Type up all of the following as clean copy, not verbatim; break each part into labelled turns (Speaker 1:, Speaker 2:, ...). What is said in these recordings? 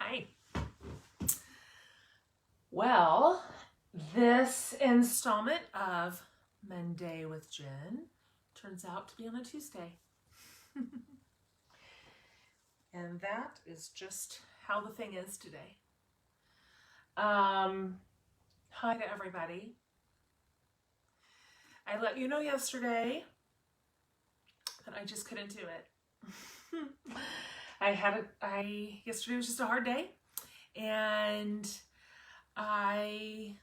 Speaker 1: Hi. Well, this installment of Monday with Jen turns out to be on a Tuesday. And that is just how the thing is today. Hi to everybody. I let you know yesterday that I just couldn't do it. Yesterday was just a hard day, and I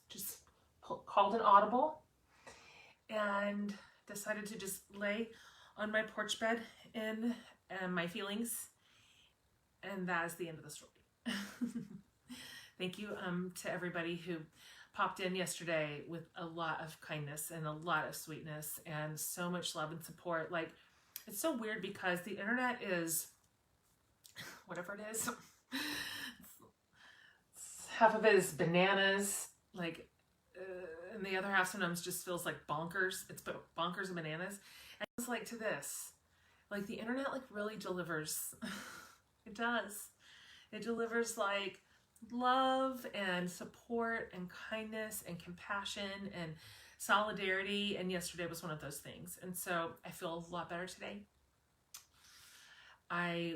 Speaker 1: just called an audible and decided to just lay on my porch bed in my feelings, and that is the end of the story. Thank you to everybody who popped in yesterday with a lot of kindness and a lot of sweetness and so much love and support. Like, it's so weird because the internet is whatever it is. Half of it is bananas, like, and the other half sometimes just feels like bonkers. It's bonkers and bananas. And it's like to this, like the internet like really delivers. It does. It delivers like love and support and kindness and compassion and solidarity. And yesterday was one of those things. And so I feel a lot better today. I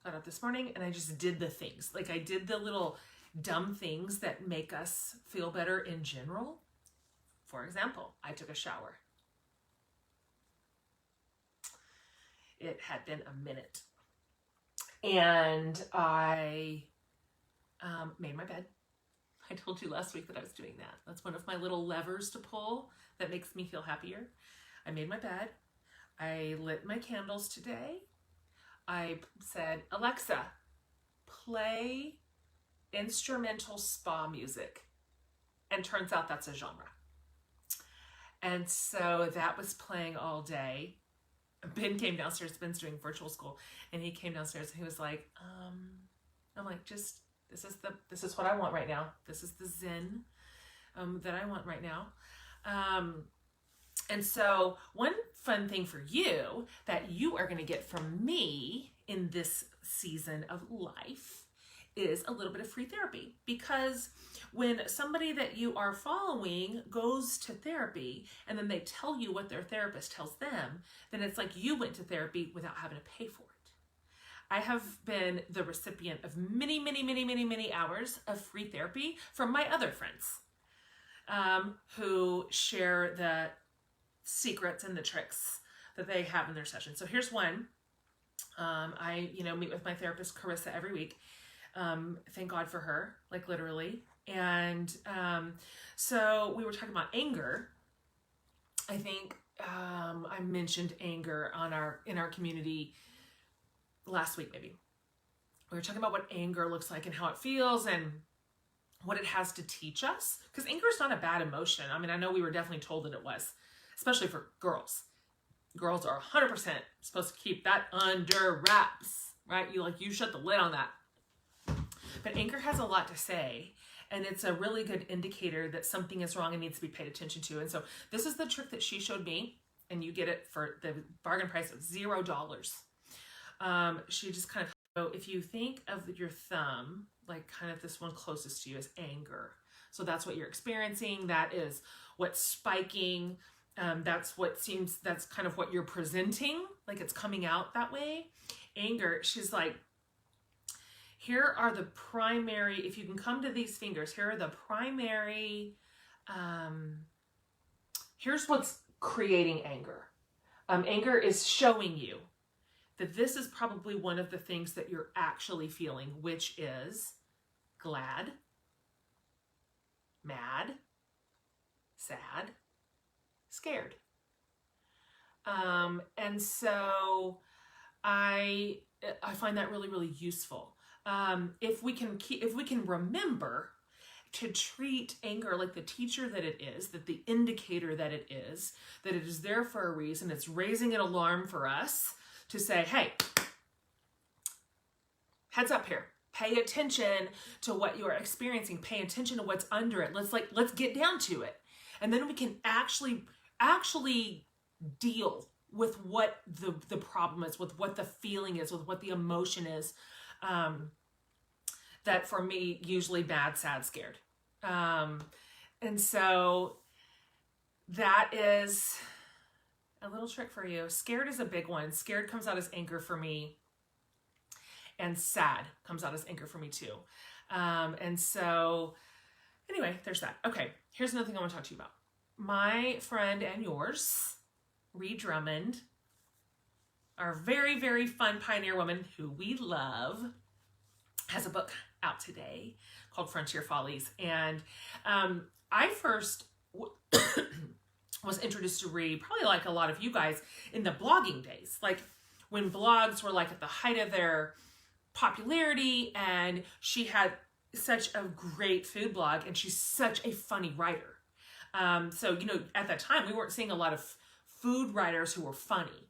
Speaker 1: got up this morning and I just did the things. Like I did the little dumb things that make us feel better in general. For example, I took a shower. It had been a minute. And I made my bed. I told you last week that I was doing that. That's one of my little levers to pull that makes me feel happier. I made my bed. I lit my candles today. I said, Alexa, play instrumental spa music. And turns out that's a genre. And so that was playing all day. Ben came downstairs. Ben's doing virtual school, and he came downstairs and he was like, I'm like, just, this is what I want right now. This is the zen that I want right now. And so one fun thing for you that you are going to get from me in this season of life is a little bit of free therapy, because when somebody that you are following goes to therapy and then they tell you what their therapist tells them, then it's like you went to therapy without having to pay for it. I have been the recipient of many, many, many, many, many hours of free therapy from my other friends who share the secrets and the tricks that they have in their sessions. So here's one. I meet with my therapist, Carissa, every week. Thank God for her, like literally. And so we were talking about anger. I think I mentioned anger in our community last week, maybe. We were talking about what anger looks like and how it feels and what it has to teach us. Because anger is not a bad emotion. I mean, I know we were definitely told that it was, especially for girls. Girls are 100% supposed to keep that under wraps, right? You shut the lid on that. But anger has a lot to say, and it's a really good indicator that something is wrong and needs to be paid attention to. And so this is the trick that she showed me, and you get it for the bargain price of $0. She just kind of, so if you think of your thumb, like kind of this one closest to you, as anger. So that's what you're experiencing. That is what's spiking. That's kind of what you're presenting, like it's coming out that way. Anger, she's like, here are the primary, if you can come to these fingers, here are the primary, here's what's creating anger. Anger is showing you that this is probably one of the things that you're actually feeling, which is glad, mad, sad, scared. And so I find that really, really useful. If we can remember to treat anger like the teacher that it is, that the indicator that it is there for a reason, it's raising an alarm for us to say, hey, heads up here. Pay attention to what you are experiencing. Pay attention to what's under it. Let's get down to it. And then we can actually deal what the problem is, with what the feeling is, with what the emotion is. That for me, usually bad, sad, scared. And so that is a little trick for you. Scared is a big one. Scared comes out as anger for me. And sad comes out as anger for me too. And so anyway, there's that. Okay, here's another thing I want to talk to you about. My friend and yours, Ree Drummond, our very, very fun pioneer woman who we love, has a book out today called Frontier Follies. And I first was introduced to Ree, probably like a lot of you guys, in the blogging days. Like when blogs were like at the height of their popularity, and she had such a great food blog, and she's such a funny writer. So, you know, at that time, we weren't seeing a lot of food writers who were funny.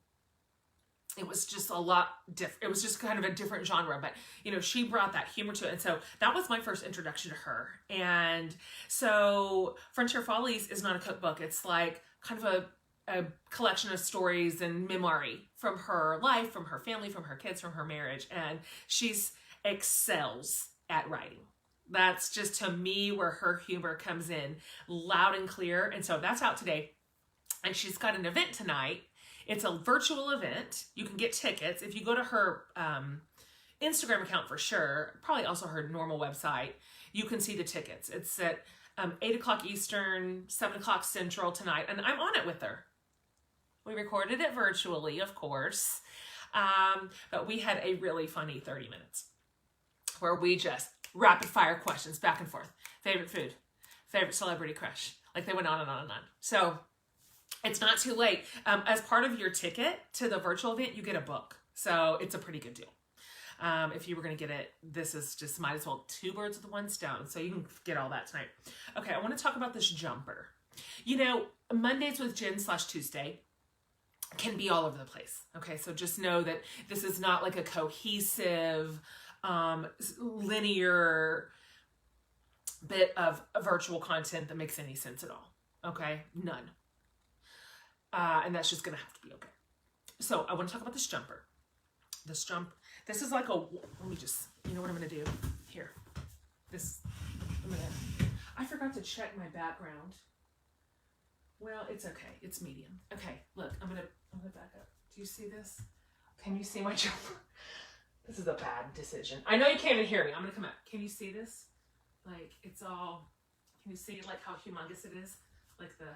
Speaker 1: It was just a lot different. It was just kind of a different genre, but, you know, she brought that humor to it. And so that was my first introduction to her. And so Frontier Follies is not a cookbook. It's like kind of a collection of stories and memoir from her life, from her family, from her kids, from her marriage. And she's excels at writing. That's just, to me, where her humor comes in loud and clear. And so that's out today. And she's got an event tonight. It's a virtual event. You can get tickets. If you go to her Instagram account for sure, probably also her normal website, you can see the tickets. It's at 8 o'clock Eastern, 7 o'clock Central tonight. And I'm on it with her. We recorded it virtually, of course. But we had a really funny 30 minutes where we just rapid fire questions back and forth. Favorite food, favorite celebrity crush. Like they went on and on and on. So it's not too late. As part of your ticket to the virtual event, you get a book. So it's a pretty good deal. If you were going to get it, this is just, might as well, 2 birds with 1 stone. So you can get all that tonight. Okay, I want to talk about this jumper. You know, Mondays with Jen / Tuesday can be all over the place. Okay, so just know that this is not like a cohesive, linear bit of virtual content that makes any sense at all. Okay, none. And that's just going to have to be okay. So I want to talk about this jumper. This is like a, let me just, you know what I'm going to do? Here. I forgot to check my background. Well, it's okay. It's medium. Okay, look, I'm gonna back up. Do you see this? Can you see my jumper? This is a bad decision. I know you can't even hear me. I'm gonna come out. Can you see this? Like, it's all, can you see like how humongous it is? Like the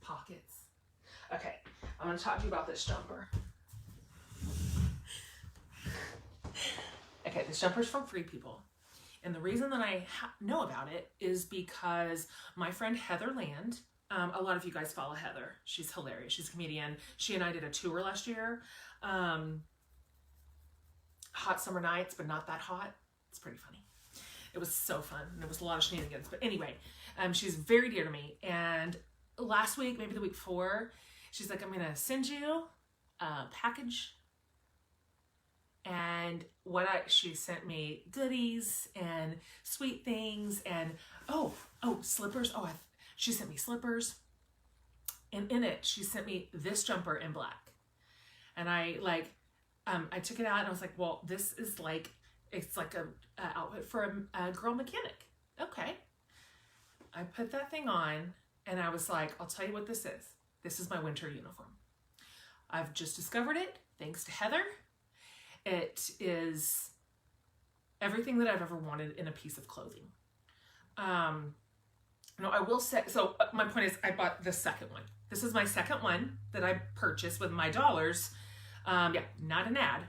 Speaker 1: pockets. Okay, I'm gonna talk to you about this jumper. Okay, this jumper's from Free People. And the reason that I know about it is because my friend Heather Land, a lot of you guys follow Heather. She's hilarious. She's a comedian. She and I did a tour last year. Hot summer nights, but not that hot. It's pretty funny. It was so fun. And it was a lot of shenanigans. But anyway, she's very dear to me. And last week, maybe the week before, she's like, I'm going to send you a package. And she sent me goodies and sweet things and, slippers. She sent me slippers. And in it, she sent me this jumper in black. And I took it out and I was like, well, this is like, it's like a outfit for a girl mechanic. Okay. I put that thing on and I was like, I'll tell you what this is. This is my winter uniform. I've just discovered it thanks to Heather. It is everything that I've ever wanted in a piece of clothing. I will say, so my point is I bought the second one. This is my second one that I purchased with my dollars. Not an ad.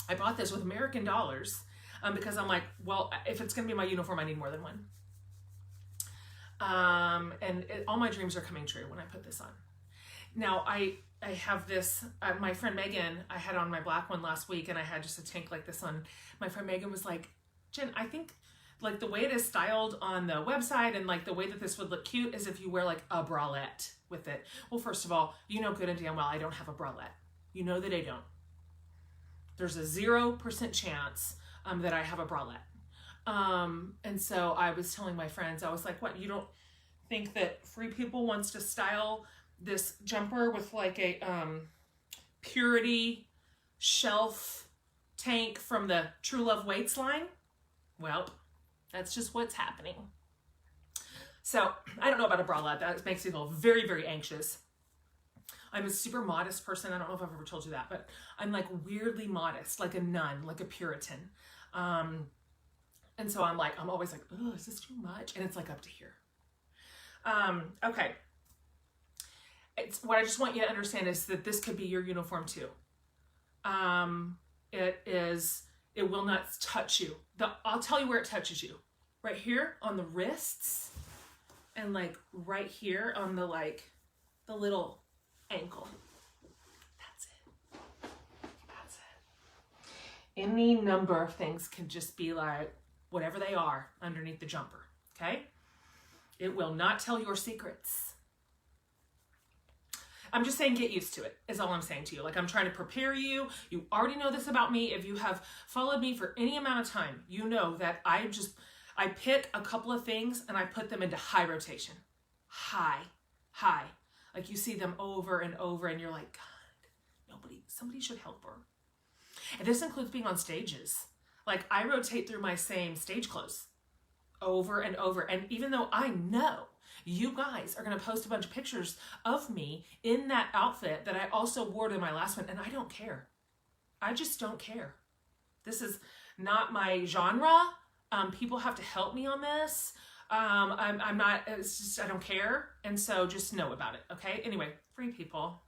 Speaker 1: I bought this with American dollars because I'm like, well, if it's going to be my uniform, I need more than one. All my dreams are coming true when I put this on. Now, I have this, my friend Megan, I had on my black one last week and I had just a tank like this on. My friend Megan was like, Jen, I think like the way it is styled on the website and like the way that this would look cute is if you wear like a bralette with it. Well, first of all, you know good and damn well I don't have a bralette. You know that I don't. There's a 0% chance that I have a bralette. And so I was telling my friends, I was like, what, you don't think that Free People wants to style this jumper with like a purity shelf tank from the True Love Weights line. Well, that's just what's happening. So I don't know about a bralette. That makes me feel very, very anxious. I'm a super modest person. I don't know if I've ever told you that, but I'm like weirdly modest, like a nun, like a Puritan. And so I'm always like, oh, is this too much? And it's like up to here. Okay. What I just want you to understand is that this could be your uniform too. It will not touch you. I'll tell you where it touches you. Right here on the wrists and like right here on the little ankle. That's it. That's it. Any number of things can just be like whatever they are underneath the jumper. Okay? It will not tell your secrets. I'm just saying get used to it is all I'm saying to you. Like I'm trying to prepare you. You already know this about me. If you have followed me for any amount of time, you know that I pick a couple of things and I put them into high rotation. High. Like you see them over and over and you're like, God, somebody should help her. And this includes being on stages. Like I rotate through my same stage clothes over and over. And even though I know you guys are going to post a bunch of pictures of me in that outfit that I also wore to my last one, and I don't care. I just don't care. This is not my genre. People have to help me on this. I'm not, it's just, I don't care. And so just know about it. Okay. Anyway, free people.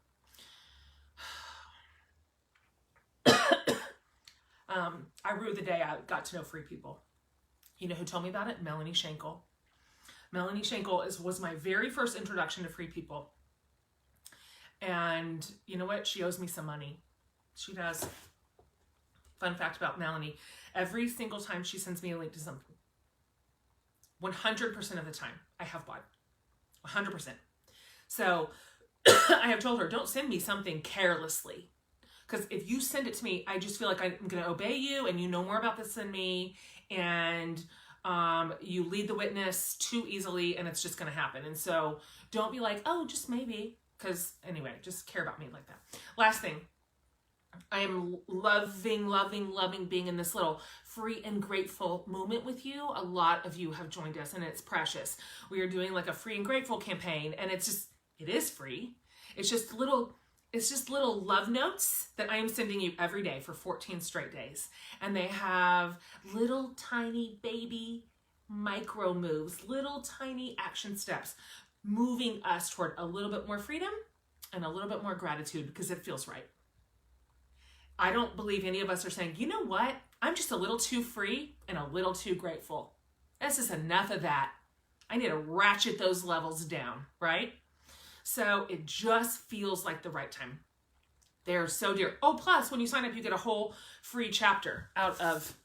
Speaker 1: I rue the day I got to know free people. You know who told me about it? Melanie Schenkel. Melanie Schenkel was my very first introduction to free people. And you know what? She owes me some money. She does. Fun fact about Melanie. Every single time she sends me a link to something, 100% of the time, I have bought. 100%. So I have told her, don't send me something carelessly. Because if you send it to me, I just feel like I'm going to obey you and you know more about this than me. And you lead the witness too easily and it's just going to happen. And so don't be like, oh, just maybe. Because anyway, just care about me like that. Last thing. I am loving being in this little free and grateful moment with you. A lot of you have joined us and it's precious. We are doing like a free and grateful campaign and it is free. It's just little love notes that I am sending you every day for 14 straight days. And they have little tiny baby micro moves, little tiny action steps, moving us toward a little bit more freedom and a little bit more gratitude because it feels right. I don't believe any of us are saying, you know what? I'm just a little too free and a little too grateful. That's just enough of that. I need to ratchet those levels down, right? So it just feels like the right time. They're so dear. Oh, plus when you sign up, you get a whole free chapter out of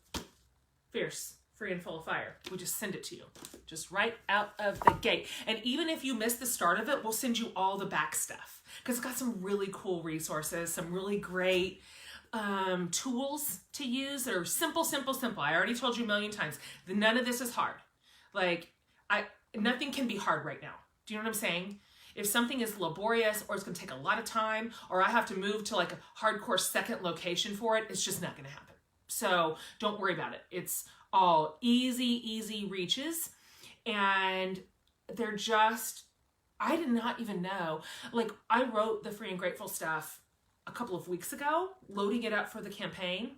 Speaker 1: Fierce, Free and Full of Fire. We just send it to you, just right out of the gate. And even if you miss the start of it, we'll send you all the back stuff because it's got some really cool resources, some really great tools to use that are simple. I already told you a million times that none of this is hard. Like nothing can be hard right now. Do you know what I'm saying? If something is laborious or it's going to take a lot of time or I have to move to like a hardcore second location for it, it's just not going to happen. So don't worry about it. It's all easy reaches. And they're just, I did not even know. Like I wrote the Free and Grateful stuff a couple of weeks ago, loading it up for the campaign.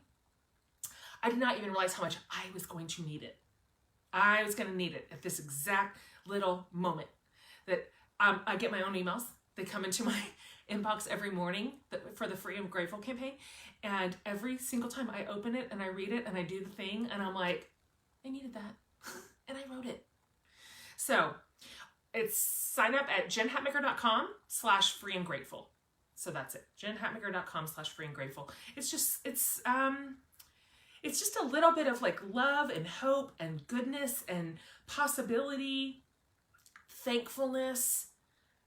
Speaker 1: I did not even realize how much I was going to need it. I was going to need it at this exact little moment that I get my own emails. They come into my inbox every morning for the Free and Grateful campaign. And every single time I open it and I read it and I do the thing and I'm like, I needed that. And I wrote it. So it's sign up at jenhatmaker.com/free and grateful. So that's it. jenhatmaker.com/free and grateful. It's just a little bit of like love and hope and goodness and possibility, thankfulness,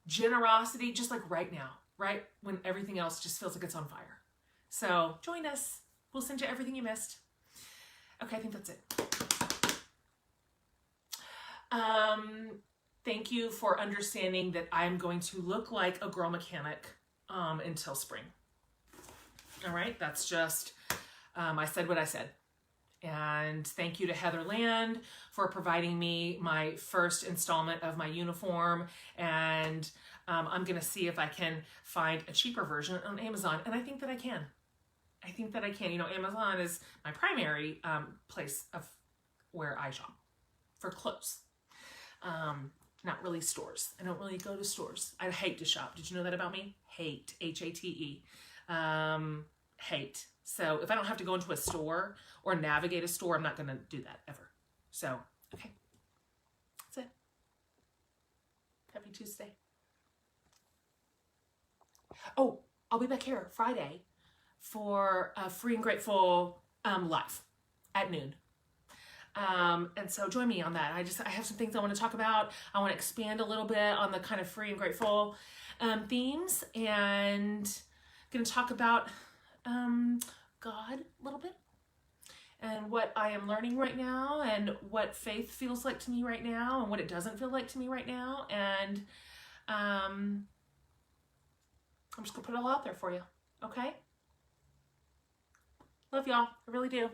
Speaker 1: generosity, just like right now, right? When everything else just feels like it's on fire. So join us. We'll send you everything you missed. Okay, I think that's it. thank you for understanding that I'm going to look like a girl mechanic until spring. All right, that's just, I said what I said. And thank you to Heather Land for providing me my first installment of my uniform. And I'm going to see if I can find a cheaper version on Amazon. And I think that I can. I think that I can. You know, Amazon is my primary place of where I shop for clothes. Not really stores. I don't really go to stores. I hate to shop. Did you know that about me? Hate. H-A-T-E. Hate. So if I don't have to go into a store or navigate a store, I'm not going to do that ever. So, okay. That's it. Happy Tuesday. Oh, I'll be back here Friday for a Free and Grateful live at noon. And so join me on that. I have some things I want to talk about. I want to expand a little bit on the kind of Free and Grateful themes, and going to talk about God a little bit, and what I am learning right now, and what faith feels like to me right now, and what it doesn't feel like to me right now. And I'm just gonna put it all out there for you. Okay? Love y'all. I really do.